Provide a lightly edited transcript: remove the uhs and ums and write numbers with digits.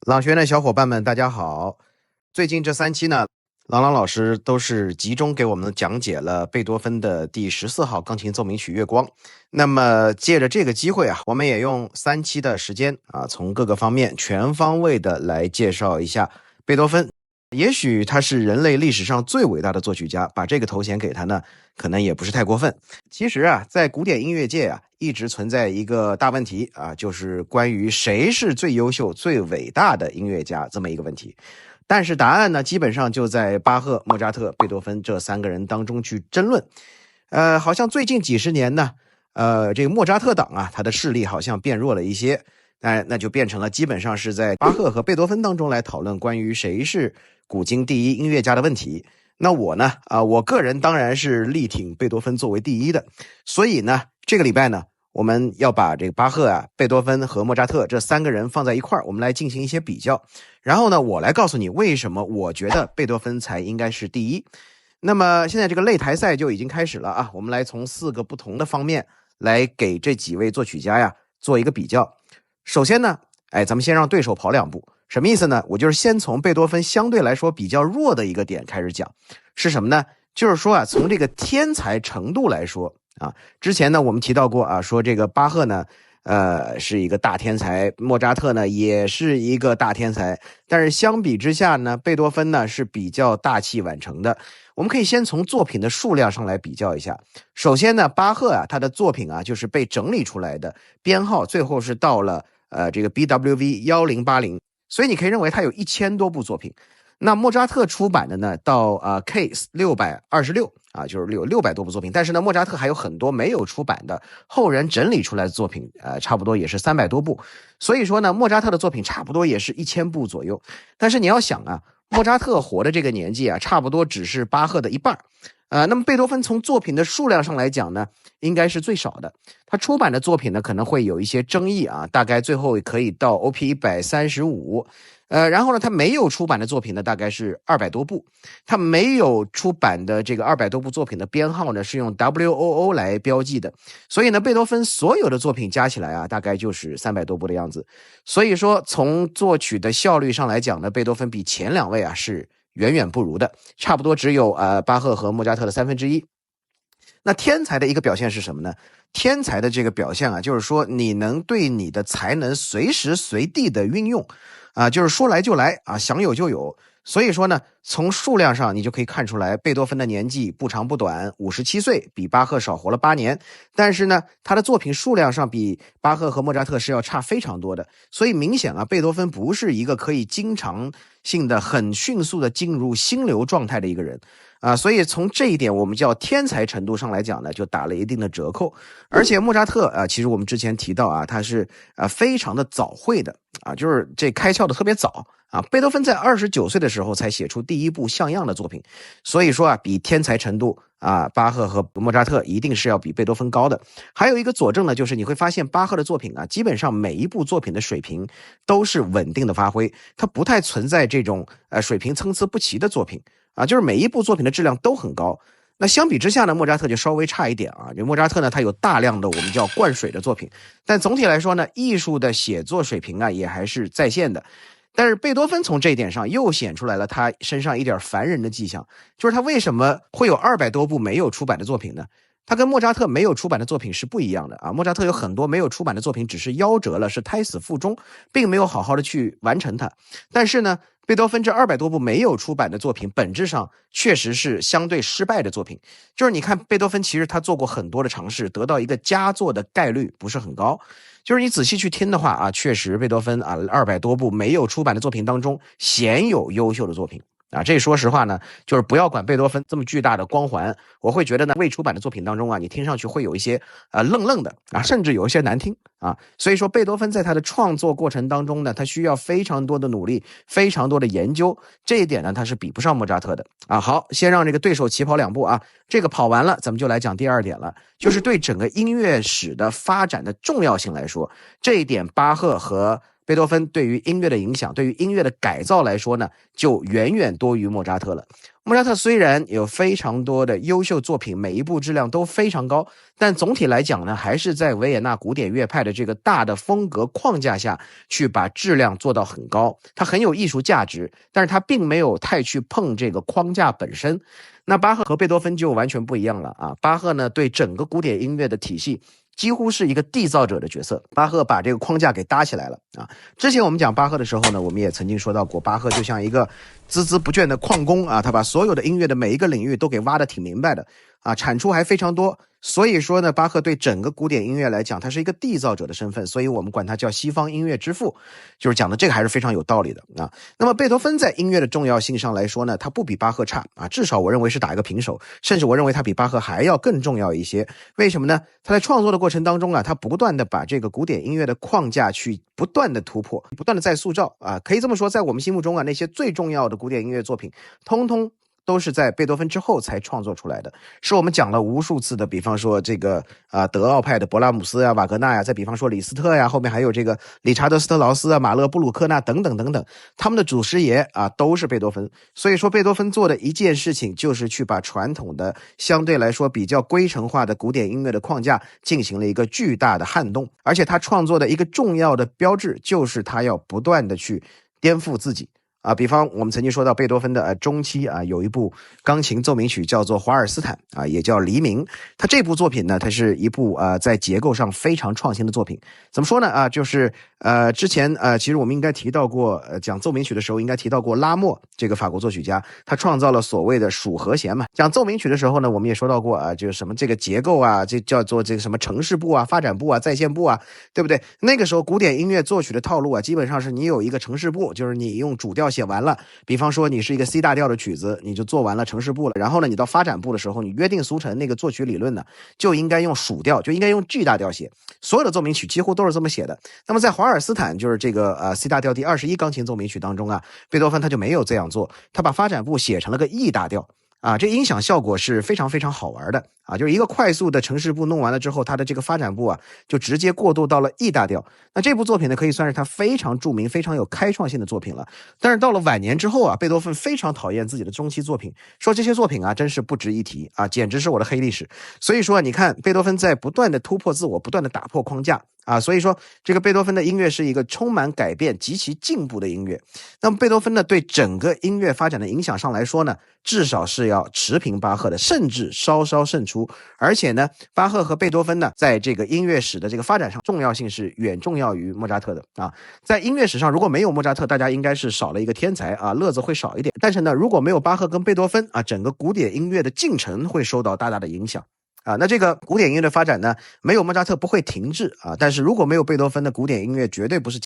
朗学院的小伙伴们，大家好！最近这3期呢，郎老师都是集中给我们讲解了贝多芬的第14号钢琴奏鸣曲《月光》。那么借着这个机会啊，我们也用3期的时间啊，从各个方面全方位的来介绍一下贝多芬。也许他是人类历史上最伟大的作曲家，把这个头衔给他呢，可能也不是太过分。其实啊，在古典音乐界啊，一直存在一个大问题啊，就是关于谁是最优秀、最伟大的音乐家这么一个问题。但是答案呢，基本上就在巴赫、莫扎特、贝多芬这3个人当中去争论。好像最近几十年呢，这个莫扎特党啊，他的势力好像变弱了一些。那就变成了基本上是在巴赫和贝多芬当中来讨论关于谁是古今第一音乐家的问题。那我呢，我个人当然是力挺贝多芬作为第一的。所以呢，这个礼拜呢，我们要把这个巴赫啊、贝多芬和莫扎特这3个人放在一块儿，我们来进行一些比较。然后呢，我来告诉你为什么我觉得贝多芬才应该是第一。那么现在这个擂台赛就已经开始了啊，我们来从4个不同的方面来给这几位作曲家呀做一个比较。首先呢，咱们先让对手跑2步，什么意思呢？我就是先从贝多芬相对来说比较弱的一个点开始讲，是什么呢？就是说啊，从这个天才程度来说啊，之前呢我们提到过啊，说这个巴赫呢，是一个大天才，莫扎特呢也是一个大天才，但是相比之下呢，贝多芬呢是比较大器晚成的。我们可以先从作品的数量上来比较一下。首先呢，巴赫啊，他的作品啊就是被整理出来的编号，最后是到了这个 BWV 1080，所以你可以认为他有1000多部作品。那莫扎特出版的呢，到Case 626啊，就是有600多部作品。但是呢，莫扎特还有很多没有出版的后人整理出来的作品，差不多也是300多部。所以说呢，莫扎特的作品差不多也是1000部左右。但是你要想啊，莫扎特活的这个年纪啊，差不多只是巴赫的一半。那么贝多芬从作品的数量上来讲呢，应该是最少的。他出版的作品呢，可能会有一些争议啊，大概最后可以到 OP135。然后呢，他没有出版的作品呢，大概是200多部。他没有出版的这个200多部作品的编号呢，是用 WOO 来标记的。所以呢，贝多芬所有的作品加起来啊，大概就是300多部的样子。所以说，从作曲的效率上来讲呢，贝多芬比前2位啊是远远不如的，差不多只有巴赫和莫扎特的1/3。那天才的一个表现是什么呢？天才的这个表现啊，就是说你能对你的才能随时随地的运用啊，就是说来就来啊，想有就有。所以说呢，从数量上你就可以看出来，贝多芬的年纪不长不短，57岁，比巴赫少活了8年。但是呢，他的作品数量上比巴赫和莫扎特是要差非常多的。所以明显啊，贝多芬不是一个可以经常性的很迅速的进入心流状态的一个人啊。所以从这一点，我们叫天才程度上来讲呢，就打了一定的折扣。而且莫扎特啊，其实我们之前提到啊，他是非常的早慧的啊，就是这开窍的特别早啊。贝多芬在29岁的时候才写出第1部像样的作品，所以说啊，比天才程度啊，巴赫和莫扎特一定是要比贝多芬高的。还有一个佐证呢，就是你会发现巴赫的作品啊，基本上每一部作品的水平都是稳定的发挥，它不太存在这种水平参差不齐的作品啊，就是每一部作品的质量都很高。那相比之下呢，莫扎特就稍微差一点啊。这莫扎特呢，他有大量的我们叫灌水的作品，但总体来说呢，艺术的写作水平啊，也还是在线的。但是贝多芬从这一点上又显出来了他身上一点凡人的迹象，就是他为什么会有200多部没有出版的作品呢？他跟莫扎特没有出版的作品是不一样的啊。莫扎特有很多没有出版的作品，只是夭折了，是胎死腹中，并没有好好的去完成它。但是呢，贝多芬这200多部没有出版的作品，本质上确实是相对失败的作品。就是你看贝多芬其实他做过很多的尝试，得到一个佳作的概率不是很高。就是你仔细去听的话啊，确实贝多芬啊200多部没有出版的作品当中，鲜有优秀的作品。啊，这说实话呢，就是不要管贝多芬这么巨大的光环，我会觉得呢，未出版的作品当中啊，你听上去会有一些愣愣的啊，甚至有一些难听啊。所以说，贝多芬在他的创作过程当中呢，他需要非常多的努力，非常多的研究，这一点呢，他是比不上莫扎特的啊。好，先让这个对手起跑2步啊，这个跑完了，咱们就来讲第2点了，就是对整个音乐史的发展的重要性来说，这一点巴赫和贝多芬对于音乐的影响，对于音乐的改造来说呢，就远远多于莫扎特了。莫扎特虽然有非常多的优秀作品，每一部质量都非常高，但总体来讲呢，还是在维也纳古典乐派的这个大的风格框架下去把质量做到很高，它很有艺术价值，但是它并没有太去碰这个框架本身。那巴赫和贝多芬就完全不一样了啊！巴赫呢，对整个古典音乐的体系几乎是一个缔造者的角色，巴赫把这个框架给搭起来了啊！之前我们讲巴赫的时候呢，我们也曾经说到过，巴赫就像一个孜孜不倦的矿工啊，他把所有的音乐的每一个领域都给挖得挺明白的啊，产出还非常多。所以说呢，巴赫对整个古典音乐来讲，他是一个缔造者的身份，所以我们管他叫西方音乐之父，就是讲的这个还是非常有道理的啊。那么贝多芬在音乐的重要性上来说呢，他不比巴赫差啊，至少我认为是打一个平手，甚至我认为他比巴赫还要更重要一些。为什么呢？他在创作的过程当中啊，他不断的把这个古典音乐的框架去不断的突破，不断的在塑造啊。可以这么说，在我们心目中啊，那些最重要的古典音乐作品，通通都是在贝多芬之后才创作出来的，是我们讲了无数次的，比方说这个德奥派的勃拉姆斯呀、瓦格纳呀，再比方说李斯特呀，后面还有这个理查德斯特劳斯啊、马勒布鲁克纳等等等等，他们的祖师爷啊都是贝多芬。所以说贝多芬做的一件事情就是去把传统的相对来说比较规程化的古典音乐的框架进行了一个巨大的撼动，而且他创作的一个重要的标志就是他要不断的去颠覆自己。啊，比方我们曾经说到贝多芬的中期啊，有一部钢琴奏鸣曲叫做《华尔斯坦》啊，也叫《黎明》。他这部作品呢，它是一部在结构上非常创新的作品。怎么说呢？啊，就是之前其实我们应该提到过，讲奏鸣曲的时候应该提到过拉莫这个法国作曲家，他创造了所谓的属和弦嘛。讲奏鸣曲的时候呢，我们也说到过啊，就是什么这个结构啊，这叫做这个什么城市部啊、发展部啊、在线部啊，对不对？那个时候古典音乐作曲的套路啊，基本上是你有一个城市部，就是你用主调写完了，比方说你是一个 C 大调的曲子，你就做完了城市部了，然后呢，你到发展部的时候，你约定俗成那个作曲理论呢，就应该用属调，就应该用 G 大调写。所有的奏鸣曲几乎都是这么写的。那么在华尔斯坦，就是这个C 大调第21钢琴奏鸣曲当中啊，贝多芬他就没有这样做，他把发展部写成了个 E 大调。啊，这音响效果是非常非常好玩的啊！就是一个快速的城市部弄完了之后，它的这个发展部啊，就直接过渡到了 E 大调。那这部作品呢，可以算是他非常著名、非常有开创性的作品了。但是到了晚年之后啊，贝多芬非常讨厌自己的中期作品，说这些作品啊，真是不值一提啊，简直是我的黑历史。所以说，你看贝多芬在不断的突破自我，不断的打破框架。啊，所以说这个贝多芬的音乐是一个充满改变、极其进步的音乐。那么贝多芬呢，对整个音乐发展的影响上来说呢，至少是要持平巴赫的，甚至稍稍胜出。而且呢，巴赫和贝多芬呢，在这个音乐史的这个发展上，重要性是远重要于莫扎特的啊。在音乐史上，如果没有莫扎特，大家应该是少了一个天才啊，乐子会少一点。但是呢，如果没有巴赫跟贝多芬啊，整个古典音乐的进程会受到大大的影响。啊，那这个古典音乐的发展呢，没有莫扎特不会停滞啊，但是如果没有贝多芬的古典音乐绝对不是